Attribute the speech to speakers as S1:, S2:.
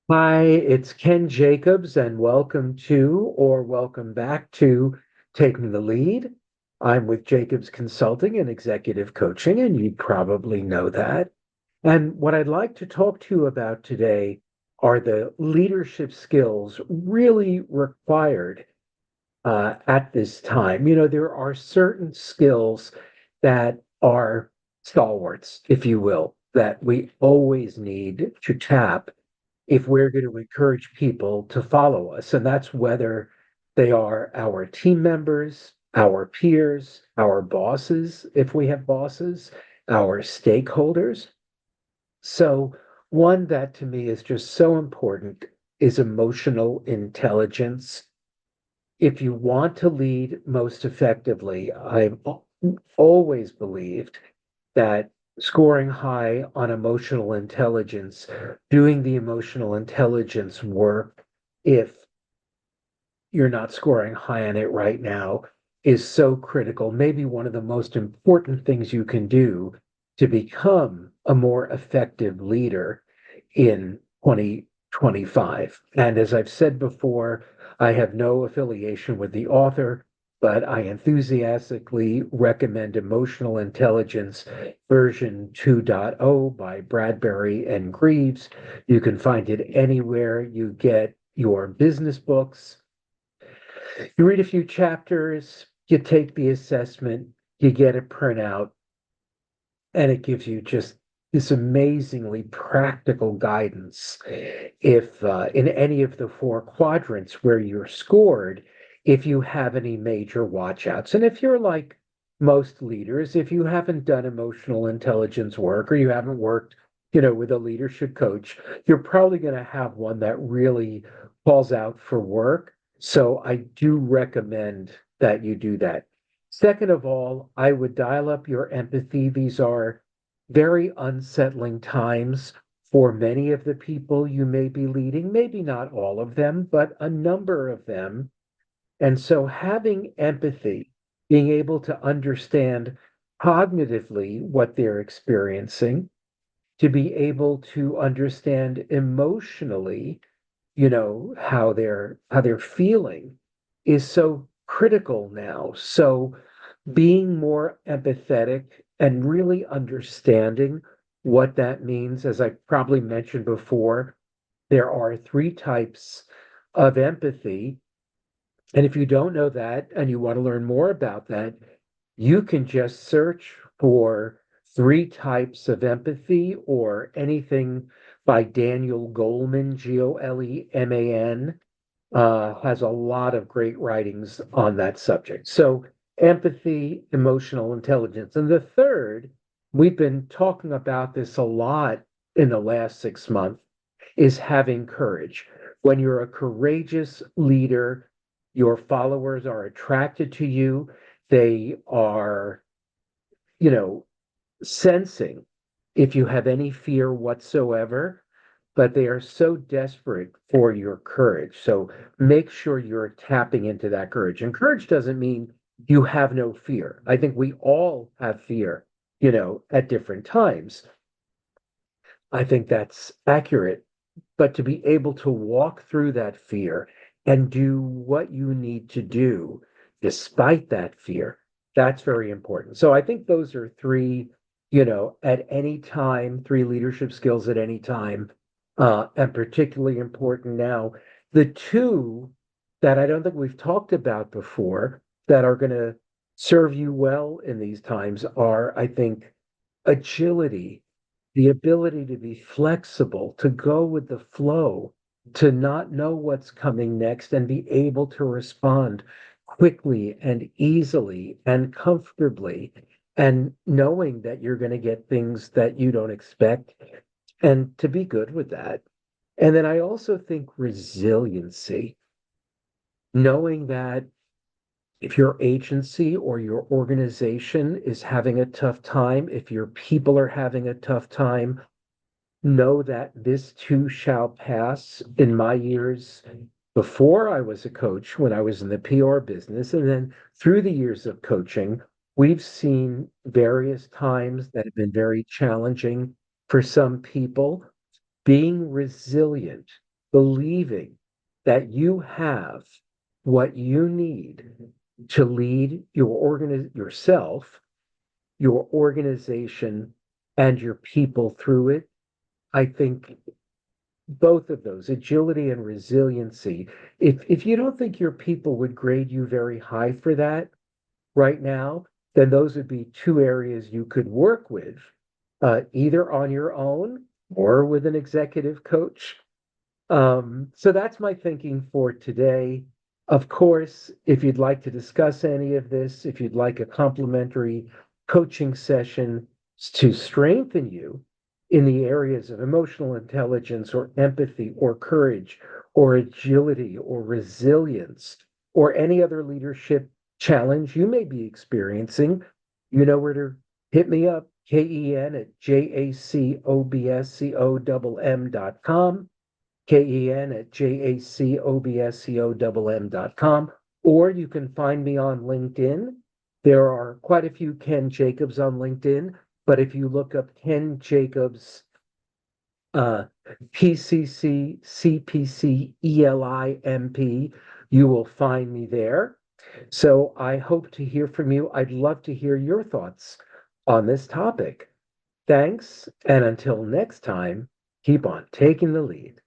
S1: Hi, it's Ken Jacobs, and welcome to or welcome back to Taking the Lead. I'm with Jacobs Consulting and Executive Coaching, and you probably know that. And what I'd like to talk to you about today are the leadership skills really required at this time. You know, there are certain skills that are stalwarts, if you will, that we always need to tap if we're going to encourage people to follow us. And that's whether they are our team members, our peers, our bosses, if we have bosses, our stakeholders. So, one that to me is just so important is emotional intelligence. If you want to lead most effectively, I've always believed that scoring high on emotional intelligence, doing the emotional intelligence work, if you're not scoring high on it right now, is so critical. Maybe one of the most important things you can do to become a more effective leader in 2025. And as I've said before, I have no affiliation with the author, but I enthusiastically recommend Emotional Intelligence version 2.0 by Bradbury and Greaves. You can find it anywhere you get your business books. You read a few chapters, you take the assessment, you get a printout, and it gives you just this amazingly practical guidance. If in any of the four quadrants where you're scored, if you have any major watchouts, and if you're like most leaders, if you haven't done emotional intelligence work or you haven't worked, with a leadership coach, you're probably going to have one that really calls out for work. So I do recommend that you do that. Second of all, I would dial up your empathy. These are very unsettling times for many of the people you may be leading, maybe not all of them, but a number of them. And so having empathy, being able to understand cognitively what they're experiencing, to be able to understand emotionally, how they're feeling is so critical now. So being more empathetic and really understanding what that means, as I probably mentioned before, there are three types of empathy. And if you don't know that and you want to learn more about that, you can just search for three types of empathy or anything by Daniel Goleman, Goleman, has a lot of great writings on that subject. So, empathy, emotional intelligence. And the third, we've been talking about this a lot in the last 6 months, is having courage. When you're a courageous leader, your followers are attracted to you. They are, you know, sensing if you have any fear whatsoever, but they are so desperate for your courage. So make sure you're tapping into that courage. And courage doesn't mean you have no fear. I think we all have fear, at different times. I think that's accurate. But to be able to walk through that fear and do what you need to do despite that fear, that's very important. So I think those are three, at any time, three leadership skills at any time, and particularly important now. The two that I don't think we've talked about before that are going to serve you well in these times are, I think, agility, the ability to be flexible, to go with the flow, to not know what's coming next and be able to respond quickly and easily and comfortably, and knowing that you're going to get things that you don't expect and to be good with that. And then I also think resiliency, knowing that if your agency or your organization is having a tough time, if your people are having a tough time, know that this too shall pass. In my years before I was a coach, when I was in the PR business, and then through the years of coaching, we've seen various times that have been very challenging for some people. Being resilient, believing that you have what you need to lead yourself, your organization, and your people through it. I think both of those, agility and resiliency, if you don't think your people would grade you very high for that right now, then those would be two areas you could work with, either on your own or with an executive coach. So that's my thinking for today. Of course, if you'd like to discuss any of this, if you'd like a complimentary coaching session to strengthen you in the areas of emotional intelligence or empathy or courage or agility or resilience or any other leadership challenge you may be experiencing, you know where to hit me up, KEN@JACOBSCOMM.com. KEN@JACOBSCOMM.com, or you can find me on LinkedIn. There are quite a few Ken Jacobs on LinkedIn, but if you look up Ken Jacobs, uh, PCC, CPC, ELIMP, you will find me there. So I hope to hear from you. I'd love to hear your thoughts on this topic. Thanks, and until next time, keep on taking the lead.